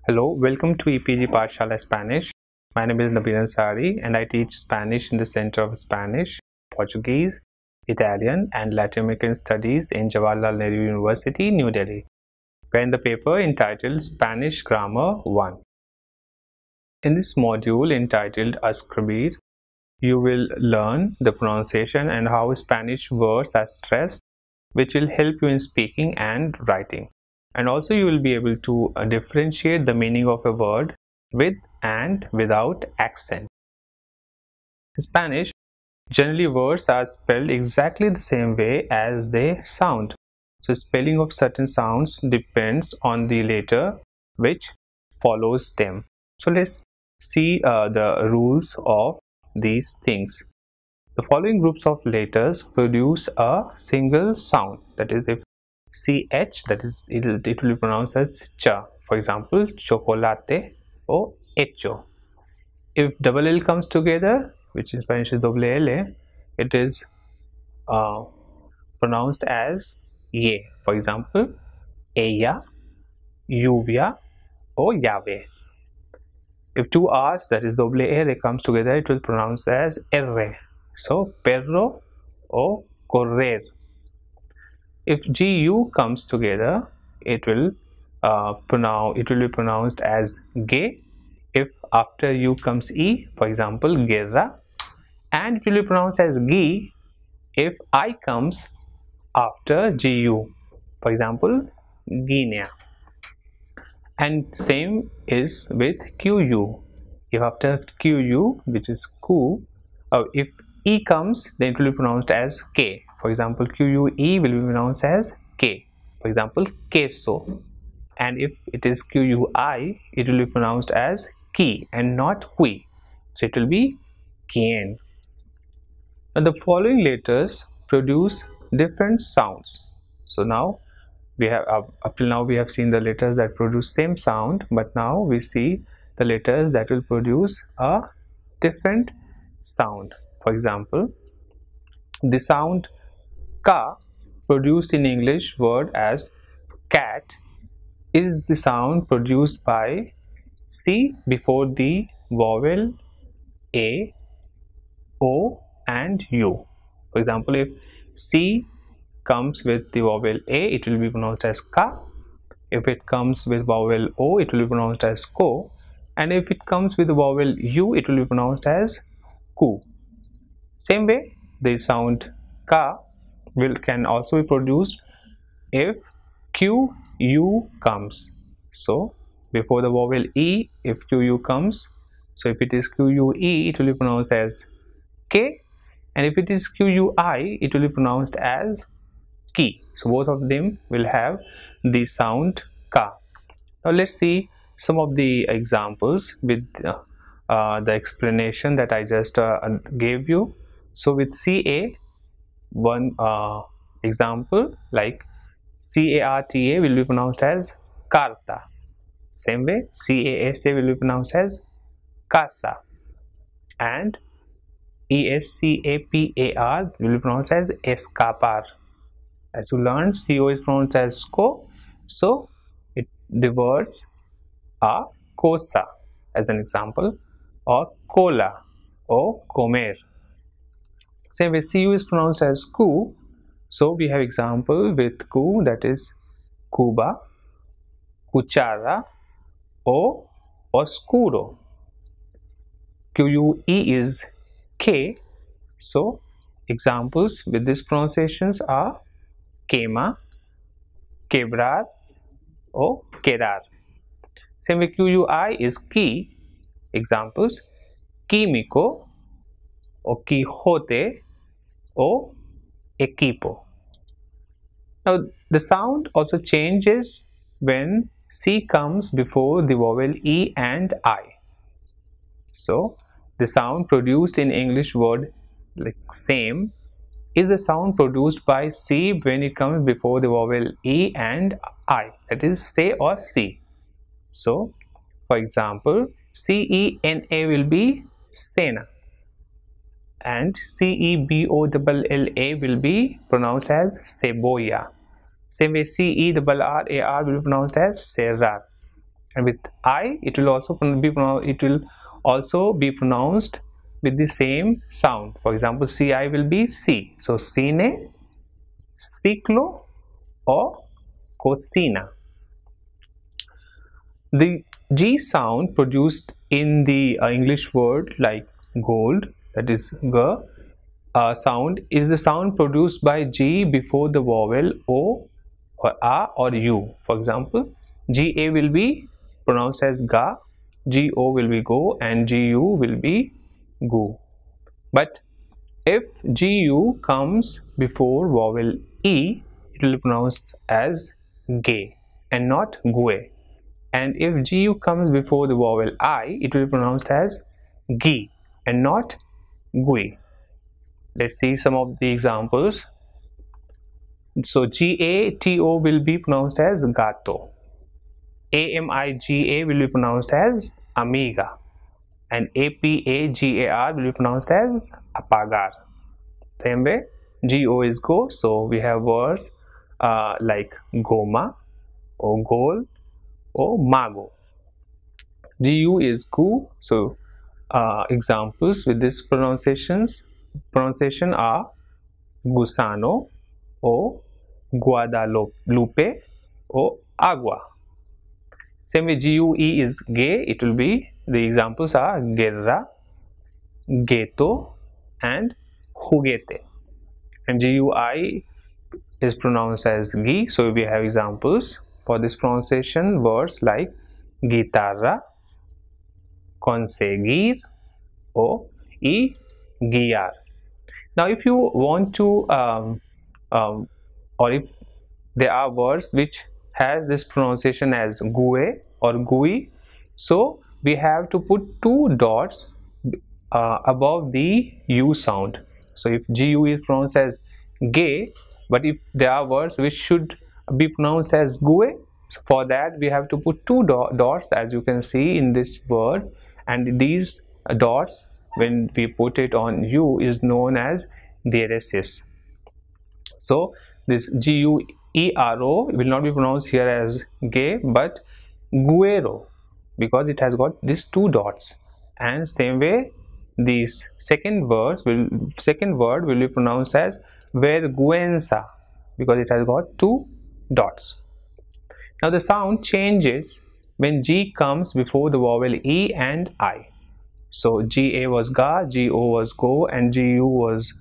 Hello, welcome to EPG Pathshala Spanish. My name is Nabil Ansari and I teach Spanish in the Center of Spanish, Portuguese, Italian and Latin American Studies in Jawaharlal Nehru University, New Delhi. We are in the paper entitled Spanish Grammar 1. In this module entitled Escribir, you will learn the pronunciation and how Spanish words are stressed, which will help you in speaking and writing. And also you will be able to differentiate the meaning of a word with and without accent. In Spanish, generally words are spelled exactly the same way as they sound. So spelling of certain sounds depends on the letter which follows them. So let's see the rules of these things. The following groups of letters produce a single sound. That is, if CH, that is, it will be pronounced as cha. For example, chocolate or hecho. If double L comes together, which in Spanish is doble L, it is pronounced as ye. For example, ella, lluvia or llave. If two R's, that is doble R, comes together, it will pronounce as R. So, perro or correr. If GU comes together, it will be pronounced as ge. If after U comes E, for example, guerra, and it will be pronounced as gi if I comes after GU, for example, Guinea. And same is with QU. If after QU, which is ku, if E comes, then it will be pronounced as K. For example, QUE will be pronounced as K. For example, queso. And if it is QUI, it will be pronounced as ki and not qui. So it will be quien. Now the following letters produce different sounds. So now we have up till now we have seen the letters that produce same sound, but now we see the letters that will produce a different sound. For example, the sound ka produced in English word as cat is the sound produced by C before the vowel A, O and U. For example, if C comes with the vowel A, it will be pronounced as ka. If it comes with vowel O, it will be pronounced as ko. And if it comes with the vowel U, it will be pronounced as ku. Same way, the sound ka can also be produced if QU comes. So before the vowel E, if QU comes, so if it is QUE, it will be pronounced as K, and if it is QUI, it will be pronounced as ki. So both of them will have the sound ka. Now let's see some of the examples with the explanation that I just gave you. So with CA, one example like CARTA will be pronounced as carta. Same way, CASA will be pronounced as casa, and ESCAPAR will be pronounced as escapar. As you learned, CO is pronounced as co, so the words are cosa as an example, or cola or comer. Same way, CU is pronounced as ku, so we have example with ku, that is Cuba, cuchara or oscuro. QUE is K, so examples with these pronunciations are quema, quebrar or quedar. Same way, QUI is ki, examples químico or Quijote or equipo. Now the sound also changes when C comes before the vowel E and I. So the sound produced in English word like same is the sound produced by C when it comes before the vowel E and I, that is say or see. So for example, CENA will be cena, and CEBOLLA will be pronounced as cebolla. Same way, CERRAR will be pronounced as cerrar, and with I it will also be pronounced with the same sound. For example, CI will be C. So cine, ciclo, or cocina. The G sound produced in the English word like gold, that is G sound, is the sound produced by G before the vowel O or A or U. For example, GA will be pronounced as Ga, GO will be Go, and GU will be Gu. But if GU comes before vowel E, it will be pronounced as Ge and not Gue. And if GU comes before the vowel I, it will be pronounced as Gi and not Gui. Let's see some of the examples. So GATO will be pronounced as gato. AMIGA will be pronounced as amiga. And APAGAR will be pronounced as apagar. Same way, GO is go. So we have words like goma or gol or mago. GU is gu. So examples with this pronunciation are gusano or Guadalupe or agua. Same way, GUE is gay. It will be, the examples are guerra, ghetto, and juguete. And GUI is pronounced as gi. So we have examples for this pronunciation, words like guitarra, conseguir, or guiar. Now if you want to or if there are words which has this pronunciation as gue or gui, so we have to put two dots above the U sound. So if GU is pronounced as gay, but if there are words which should be pronounced as gue, so for that we have to put two dots, as you can see in this word, and these dots, when we put it on U, is known as diaresis. So this GUERO will not be pronounced here as gay but guero, because it has got these two dots. And same way, this second word will be pronounced as vergüenza, because it has got two dots. Now the sound changes when G comes before the vowel E and I. So GA was ga, GO was go, and GU was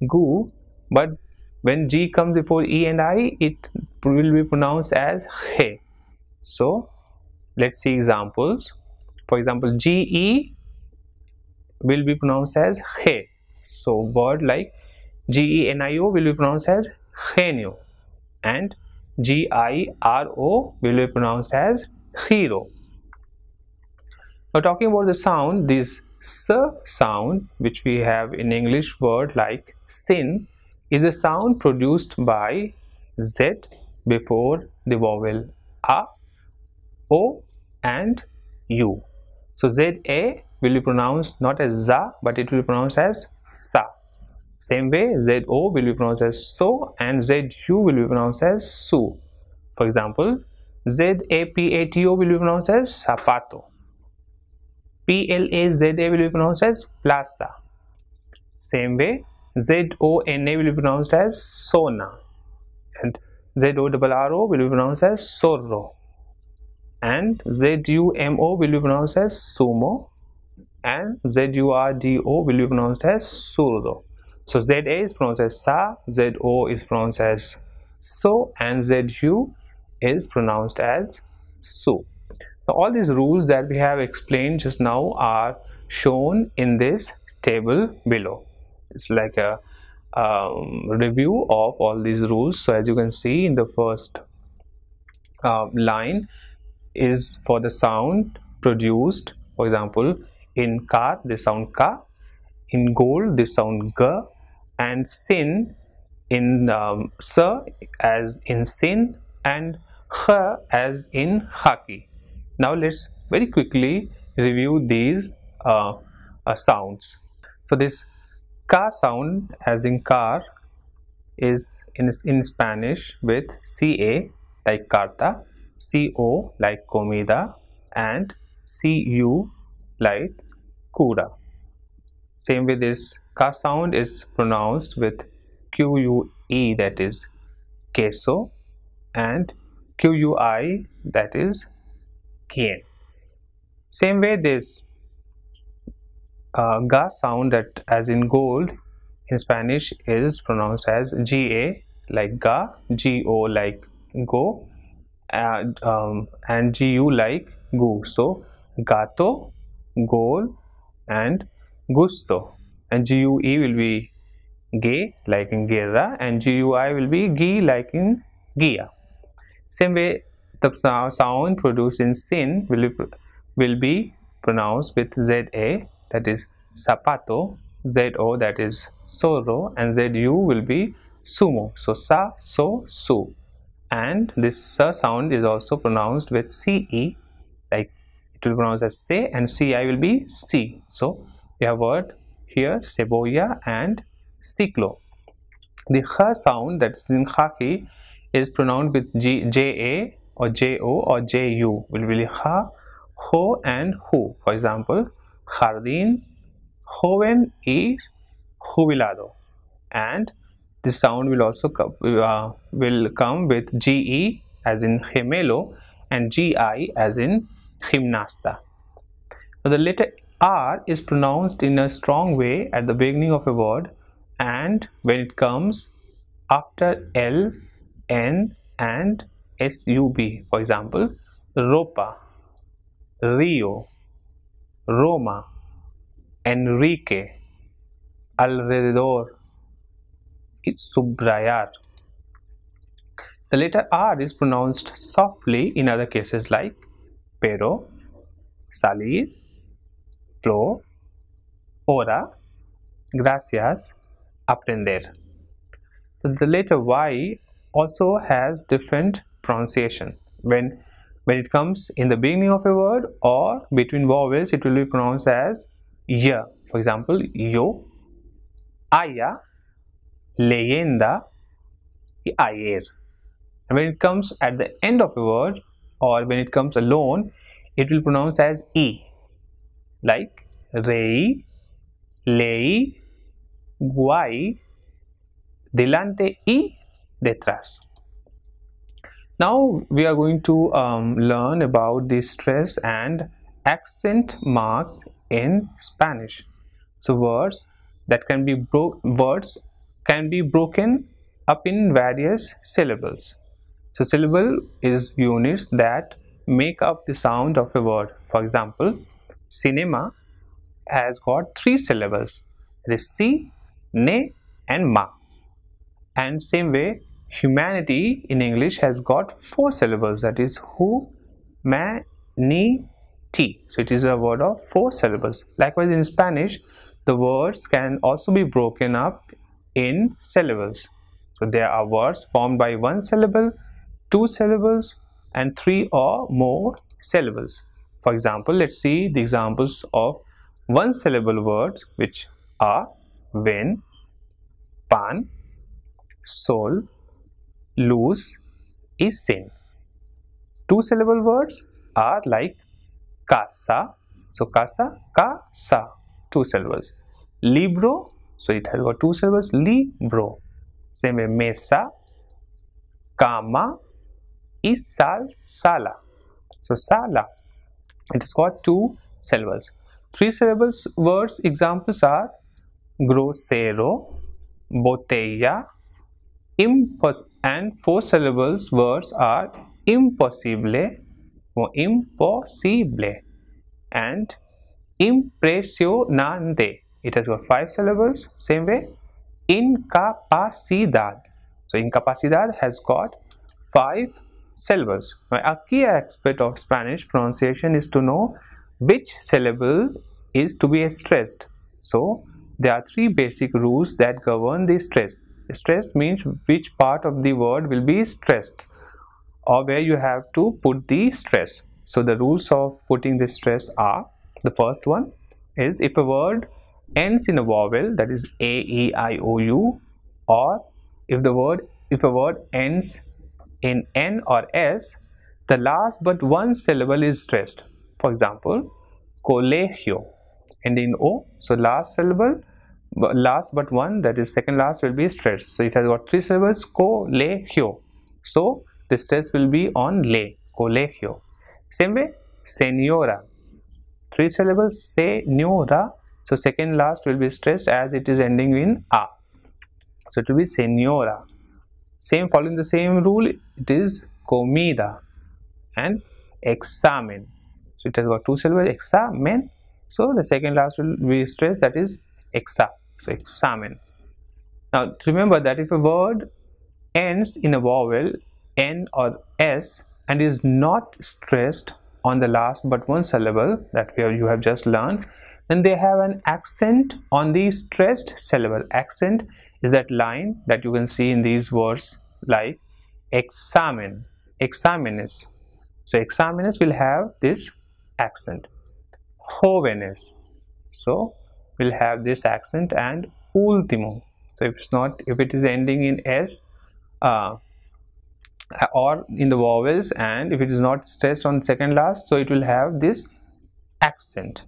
gu. But when G comes before E and I, it will be pronounced as he. So let's see examples. For example, GE will be pronounced as he. So word like GENIO will be pronounced as genio, and GIRO will be pronounced as hero. Now talking about the sound, this S sound which we have in English word like sin is a sound produced by Z before the vowel A, O, and U. So ZA will be pronounced not as ZA, but it will be pronounced as SA. Same way, ZO will be pronounced as so, and ZU will be pronounced as su. For example, ZAPATO will be pronounced as zapato. PLAZA will be pronounced as plaza. Same way, ZONA will be pronounced as sona, and ZORRO will be pronounced as sorro, and ZUMO will be pronounced as sumo, and ZURDO will be pronounced as surdo. So ZA is pronounced as sa, ZO is pronounced as so, and ZU is pronounced as su. Now all these rules that we have explained just now are shown in this table below. It's like a review of all these rules. So as you can see, in the first line is for the sound produced. For example, in car they sound ka, in gold they sound g, and sin in sa as in sin, and kh as in haki. Now let's very quickly review these sounds. So this ka sound as in car is in Spanish with ca like carta, co like comida, and cu like kura. Same way, this ka sound is pronounced with que, that is queso, and qui, that is quien. Same way, this ga sound, that as in gold in Spanish, is pronounced as ga like ga, go like go, and gu like gu. So gato, goal, and gusto, and gue will be gay like in guerra, and gui will be gi like in gia. Same way, the sound produced in sin will be pronounced with za, that is zapato, zo, that is sorrow, and zu will be sumo. So sa, so, su. And this sa sound is also pronounced with ce, like it will pronounce as se, and ci will be si. So we have word here cebolla and ciclo. The h sound, that is in khaki, is pronounced with ja or jo or ju, will be ha, ho, and hu. For example, jardín joven y jubilado. And this sound will also come with ge as in gemelo and gi as in gimnasta. Now, the letter r is pronounced in a strong way at the beginning of a word, and when it comes after l, n, and sub. For example, ropa, rio, Roma, Enrique, alrededor, is subrayar. The letter R is pronounced softly in other cases like pero, salir, flow, hora, gracias, aprender. The letter Y also has different pronunciation. When it comes in the beginning of a word or between vowels, it will be pronounced as y. For example, yo, haya, leyenda, y ayer. And when it comes at the end of a word or when it comes alone, it will pronounce as e, like rei, lei, guay, delante y detrás. Now we are going to learn about the stress and accent marks in Spanish. So words can be broken up in various syllables. So syllable is units that make up the sound of a word. For example, cinema has got 3 syllables. It is si, ne, and ma. And same way, humanity in English has got 4 syllables, that is hu, ma, ni, ti. So it is a word of 4 syllables. Likewise, in Spanish, the words can also be broken up in syllables. So there are words formed by 1 syllable, 2 syllables, and 3 or more syllables. For example, let's see the examples of 1 syllable words, which are ven, pan, sol, luz, y sin. 2 syllable words are like casa. So casa, casa, 2 syllables. Libro, so it has got 2 syllables, libro. Same way, mesa, cama, y sala. So sala, it has got 2 syllables. 3 syllables words examples are grosero, botella, and 4 syllables words are imposible or imposible and impresionante. It has got 5 syllables. Same way, incapacidad. So incapacidad has got 5 syllables. Now, a key aspect of Spanish pronunciation is to know which syllable is to be stressed. So there are 3 basic rules that govern the stress. Stress means which part of the word will be stressed or where you have to put the stress. So the rules of putting the stress are: the first one is if a word ends in a vowel, that is a, e, I, o, u, or if a word ends in n or s, the last but 1 syllable is stressed. For example, colegio, ending in O. So last syllable, last but one, that is second last, will be stressed. So it has got 3 syllables, colegio. So the stress will be on le, colegio. Same way, señora, 3 syllables, señora. So second last will be stressed as it is ending in a. So it will be señora. Same, following the same rule, it is comida and examen. So it has got 2 syllables, examen. So the second last will be stressed, that is exa. So examen. Now remember that if a word ends in a vowel N or S and is not stressed on the last but one syllable that you have just learned, then they have an accent on the stressed syllable. Accent is that line that you can see in these words like examen, examenes. So examenes will have this accent. Jóvenes, so will have this accent, and último. So if it is ending in S or in the vowels, and if it is not stressed on second last, so it will have this accent.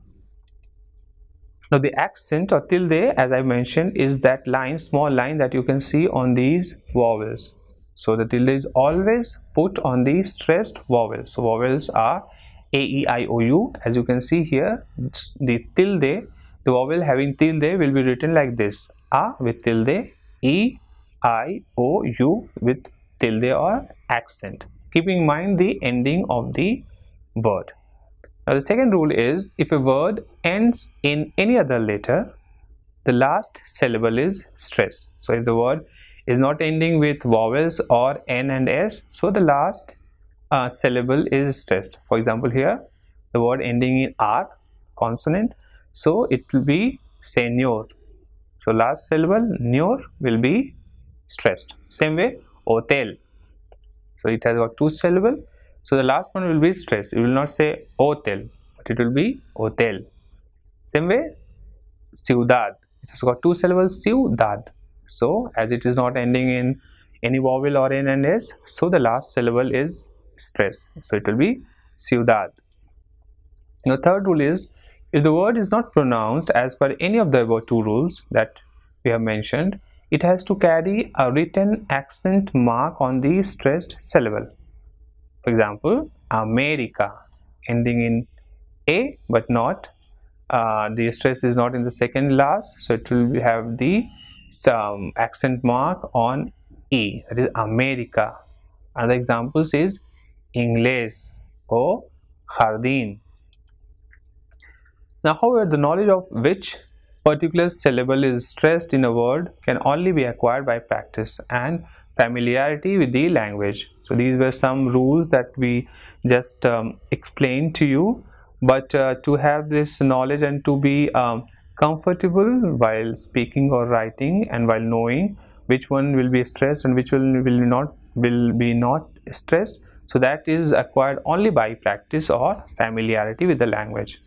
Now the accent or tilde, as I mentioned, is that line, small line that you can see on these vowels. So the tilde is always put on the stressed vowels. So vowels are A, E, I, O, U. As you can see here, the tilde, the vowel having tilde will be written like this: A with tilde, E, I, O, U with tilde or accent, keeping in mind the ending of the word. Now the second rule is, if a word ends in any other letter, the last syllable is stressed. So if the word is not ending with vowels or N and S, so the last syllable is stressed. For example, here the word ending in R, consonant, so it will be señor. So last syllable ñor will be stressed. Same way, hotel. So it has got 2 syllables. So the last one will be stressed. You will not say hotel, but it will be hotel. Same way, ciudad. It has got 2 syllables, ciudad. So as it is not ending in any vowel or N and S, so the last syllable is stressed. So it will be ciudad. Now third rule is, if the word is not pronounced as per any of the above 2 rules that we have mentioned, it has to carry a written accent mark on the stressed syllable. For example, America, ending in A but not, the stress is not in the second last, so it will have the accent mark on E, that is America. Another examples is Inglés or Jardín. Now, however, the knowledge of which particular syllable is stressed in a word can only be acquired by practice and familiarity with the language. So these were some rules that we just explained to you, but to have this knowledge and to be comfortable while speaking or writing, and while knowing which one will be stressed and which will be not stressed, so that is acquired only by practice or familiarity with the language.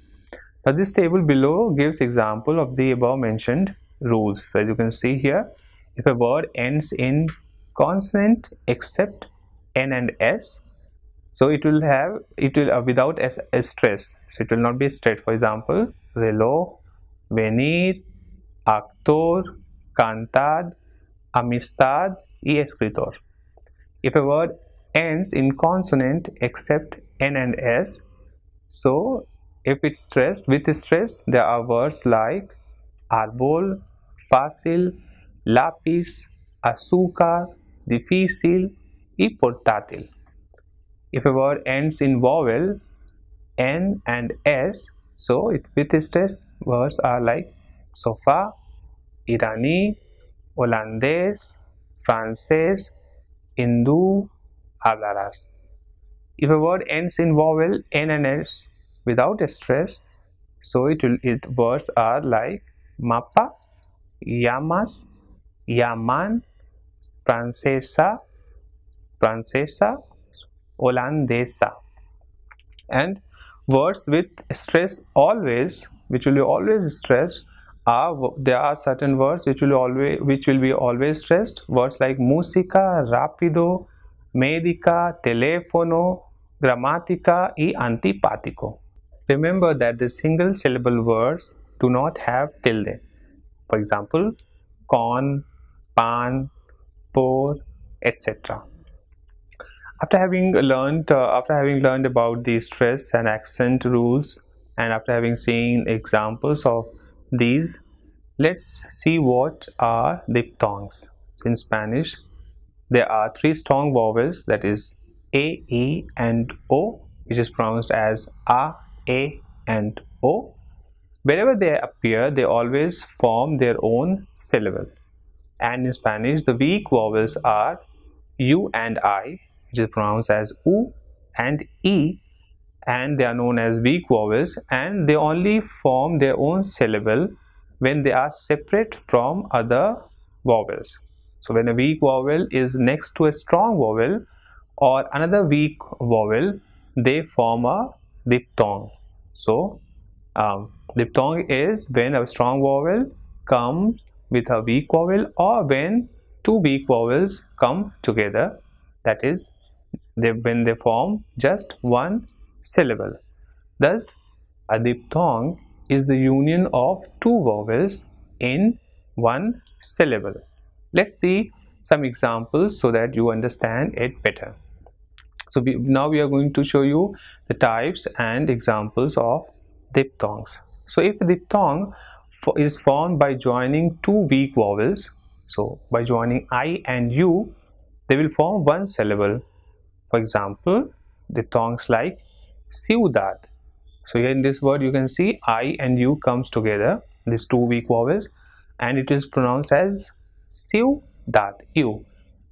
Now this table below gives example of the above mentioned rules. So as you can see here, if a word ends in consonant except N and S, so it will without a stress, so it will not be straight. For example, reloj, venir, actor, cantar, amistad y escritor. If a word ends in consonant except N and S, so if it's stressed, with stress, there are words like árbol, fácil, lápiz, azúcar, difícil y portátil. If a word ends in vowel N and S, so with stress, words are like sofá, iraní, holandés, francés, hindú, hablarás. If a word ends in vowel N and S without a stress, so words are like mapa, llamas, llaman, francesa, holandesa. And words with stress always, which will be always stressed, there are certain words which will be always stressed. Words like música, rápido, médica, teléfono, gramática y antipático. Remember that the single syllable words do not have tilde. For example, corn, pan, pour, etc. After having learned about the stress and accent rules, and after having seen examples of these, let's see what are diphthongs. In Spanish, there are three strong vowels, that is A, E and O, which is pronounced as A, A and O. Wherever they appear, they always form their own syllable. And in Spanish, the weak vowels are U and I, which is pronounced as U and E, and they are known as weak vowels, and they only form their own syllable when they are separate from other vowels. So when a weak vowel is next to a strong vowel or another weak vowel, they form a diphthong. So diphthong is when a strong vowel comes with a weak vowel, or when two weak vowels come together, that is when they form just one syllable. Thus, a diphthong is the union of two vowels in one syllable. Let's see some examples so that you understand it better. So now we are going to show you the types and examples of diphthongs. So if a diphthong is formed by joining two weak vowels, so by joining I and U, they will form one syllable. For example, diphthongs like ciudad. So here in this word you can see I and U comes together, these two weak vowels, and it is pronounced as ciudad, U.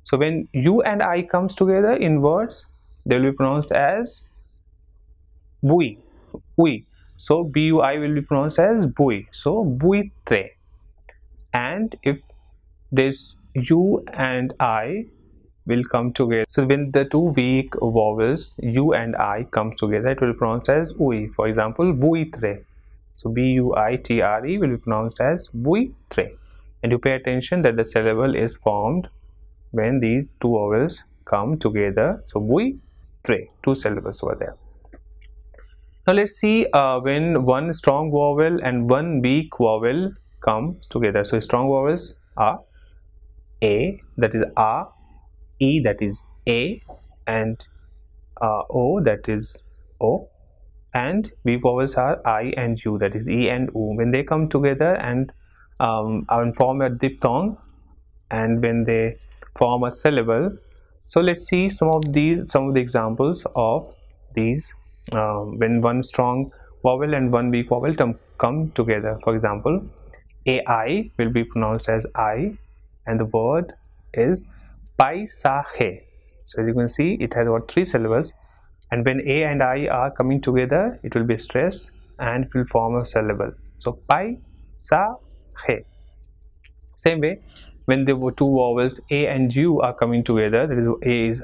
So when U and I comes together in words, they will be pronounced as bui, ui. So bui will be pronounced as bui, so buitre. And if this U and I will come together, so when the two weak vowels U and I come together, it will be pronounced as ui. For example, buitre. So buitre will be pronounced as buitre. And you pay attention that the syllable is formed when these two vowels come together. So buitre, two syllables over there. Now let's see when one strong vowel and one weak vowel comes together. So strong vowels are A, that is A, E, that is A, and O, that is O, and weak vowels are I and U, that is E and U. When they come together and form a diphthong, and when they form a syllable, so let's see some of the examples of these when one strong vowel and one weak vowel come together. For example, AI will be pronounced as I, and the word is paisaje. So as you can see, it has got three syllables, and when A and I are coming together, it will be stressed and it will form a syllable. So paisaje. Same way, when the two vowels A and U are coming together, that is A is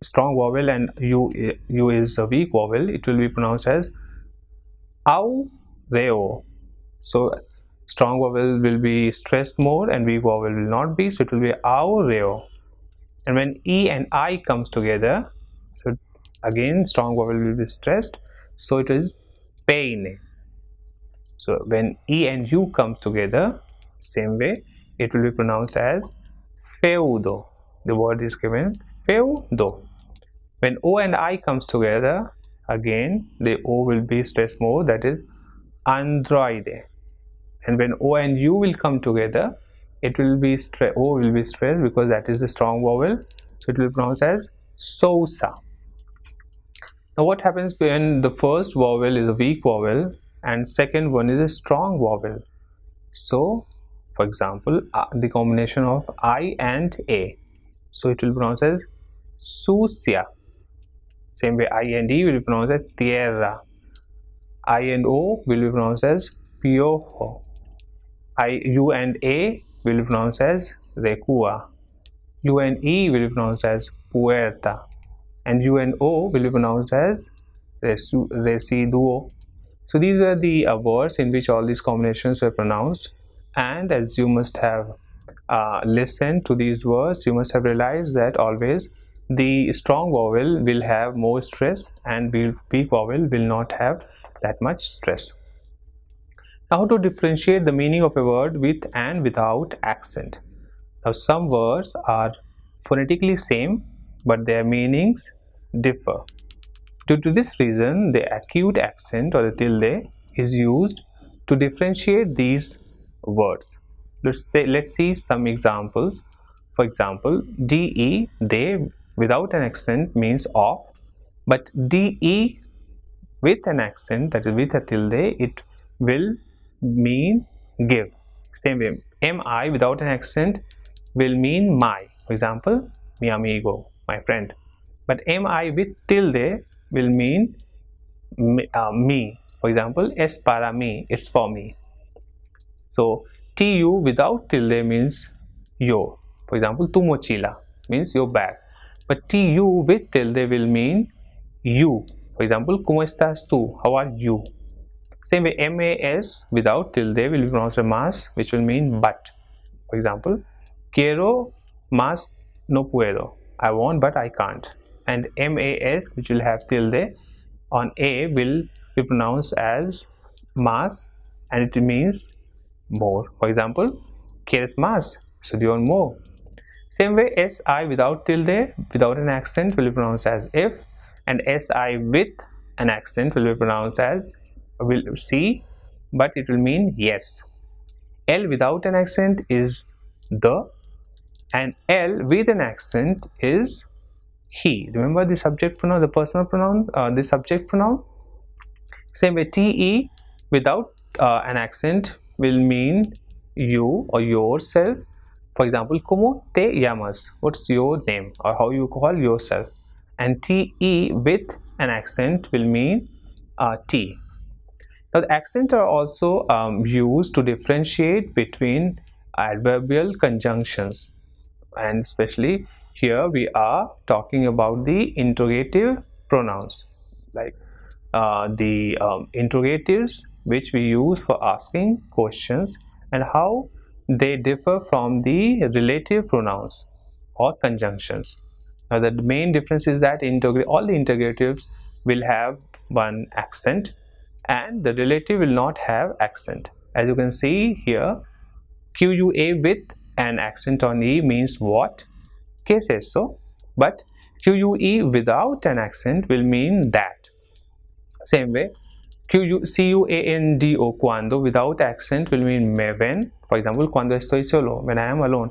strong vowel and U is a weak vowel, it will be pronounced as aureo. So strong vowel will be stressed more and weak vowel will not be, so it will be aureo. And when E and I comes together, so again strong vowel will be stressed, so it is peine. So when E and U comes together, same way, it will be pronounced as feudo. The word is given feudo. When O and I comes together, again the O will be stressed more, that is androide. And when O and U will come together, it will be O will be stressed because that is the strong vowel, so it will be pronounced as sousa. Now what happens when the first vowel is a weak vowel and second one is a strong vowel? So for example, the combination of I and A, so it will be pronounced as sucia. Same way, I and E will be pronounced as tierra. I and O will be pronounced as piojo. U and A will be pronounced as recua. U and E will be pronounced as puerta. And U and O will be pronounced as residuo. So these were the words in which all these combinations were pronounced. And as you must have listened to these words, you must have realized that always the strong vowel will have more stress and weak vowel will not have that much stress. Now, how to differentiate the meaning of a word with and without accent. Now, some words are phonetically same, but their meanings differ. Due to this reason, the acute accent or the tilde is used to differentiate these words. Let's see some examples. For example, de, they, without an accent means of, but de with an accent, that is with a tilde, it will mean give. Same way, mi without an accent will mean my. For example, mi amigo, my friend. But mi with tilde will mean me. For example, es para mí, it's for me. So tu without tilde means yo. For example, tu mochila means your bag. But tu with tilde will mean you. For example, ¿cómo estás tú? How are you? Same way, mas without tilde will be pronounced as mas, which will mean but. For example, quiero mas no puedo. I want but I can't. And mas, which will have tilde on a, will be pronounced as mas, and it means more. For example, ¿quieres más? So do you want more? Same way, si without tilde, without an accent, will be pronounced as if, and si with an accent will be pronounced as see, but it will mean yes. L without an accent is the, and L with an accent is he. Remember the subject pronoun, the personal pronoun, the subject pronoun. Same way, te without an accent will mean you or yourself. For example, ¿cómo te llamas? What's your name or how you call yourself? And te with an accent will mean t. Now, the accents are also used to differentiate between adverbial conjunctions, and especially here we are talking about the interrogative pronouns, like the interrogatives which we use for asking questions, and how they differ from the relative pronouns or conjunctions. Now, the main difference is that all the interrogatives will have one accent, and the relative will not have accent. As you can see here, QUA with an accent on E means what? ¿Qué es eso? But QUE without an accent will mean that. Same way, CUANDO, cuando, without accent will mean when. For example, cuando estoy solo, when I am alone.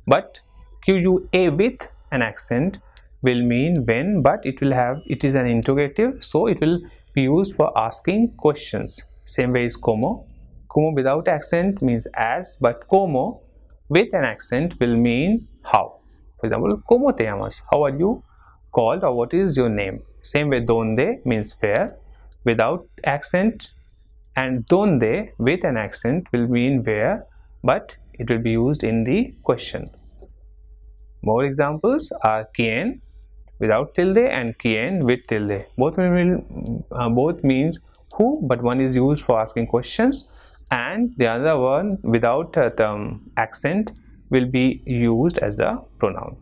But QUA with an accent will mean when, but it is an interrogative, so it will be used for asking questions. Same way is como. Como without accent means as, but como with an accent will mean how. For example, ¿cómo te llamas? How are you called, or what is your name? Same way, donde means where without accent, and donde with an accent will mean where, but it will be used in the question. More examples are quién without tilde and quién with tilde. Both means who, but one is used for asking questions, and the other one without accent will be used as a pronoun.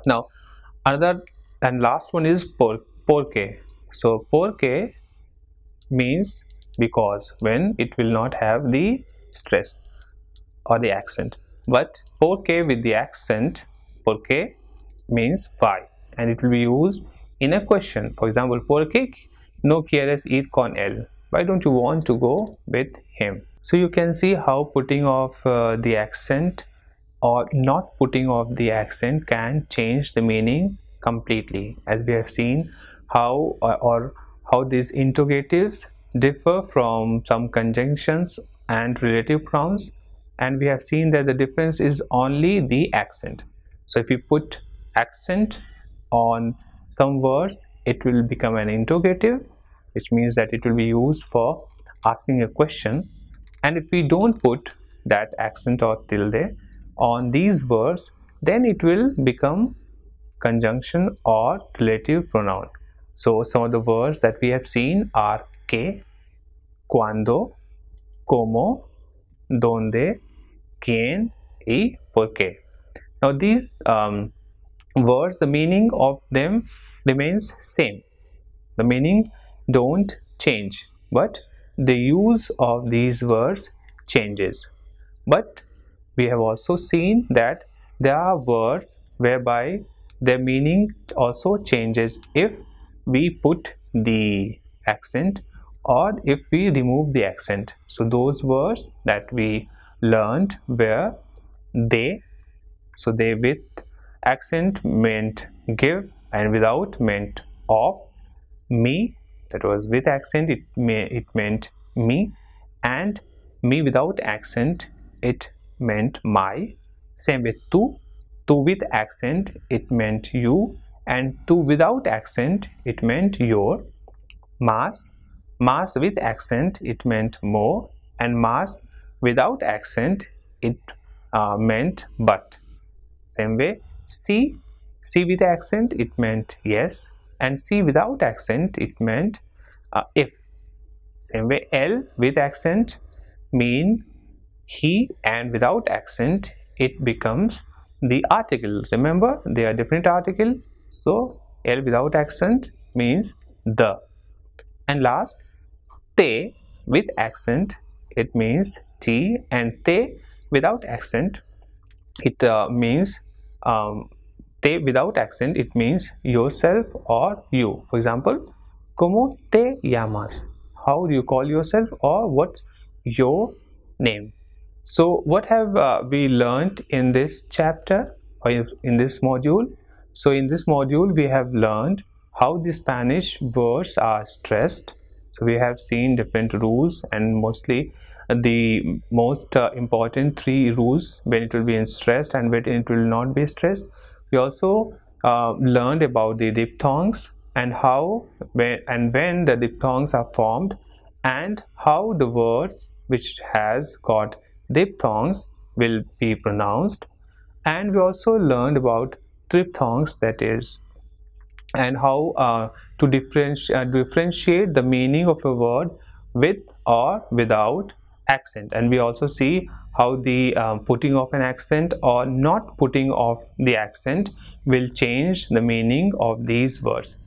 Now, another and last one is porque. So porque means because, when it will not have the stress or the accent. But porque with the accent, porque means why, and it will be used in a question. For example, ¿por qué no quieres ir con él? Why don't you want to go with him? So you can see how putting off the accent or not putting off the accent can change the meaning completely, as we have seen how these interrogatives differ from some conjunctions and relative pronouns, and we have seen that the difference is only the accent. So if you put accent on some words, it will become an interrogative, which means that it will be used for asking a question, and if we don't put that accent or tilde on these words, then it will become conjunction or relative pronoun. So some of the words that we have seen are que, cuando, como, donde, quién, y por qué. Now these words, the meaning of them remains same. The meaning don't change. but the use of these words changes. But we have also seen that there are words whereby their meaning also changes if we put the accent or if we remove the accent. So those words that we learned were they. So they with accent meant give, and without meant of. Me, that was with accent, it meant me, and me without accent, it meant my. Same with tu with accent, it meant you, and tu without accent, it meant your. Mas with accent, it meant more, and mas without accent, it meant but. Same way, see with accent, it meant yes, and see without accent, it meant if. Same way, L with accent mean he, and without accent it becomes the article. Remember, they are different article, so L without accent means the. And last, te with accent, it means T, and te without accent, it means te without accent, it means yourself or you. For example, ¿Cómo te llamas? How do you call yourself, or what's your name? So what have we learned in this chapter or in this module? So in this module we have learned how the Spanish words are stressed. So we have seen different rules, and mostly the most important 3 rules when it will be stressed and when it will not be stressed. We also learned about the diphthongs and how when the diphthongs are formed, and how the words which has got diphthongs will be pronounced. And we also learned about triphthongs, that is, and how to differentiate the meaning of a word with or without accent. And we also see how the putting of an accent or not putting of the accent will change the meaning of these words.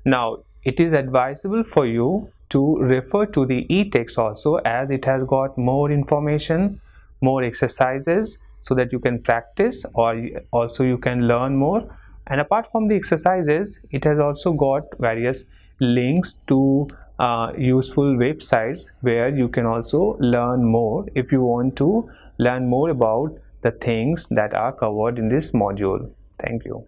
Now it is advisable for you to refer to the e-text also, as it has got more information, more exercises, so that you can practice, or also you can learn more. And apart from the exercises, it has also got various links to useful websites where you can also learn more if you want to learn more about the things that are covered in this module. Thank you.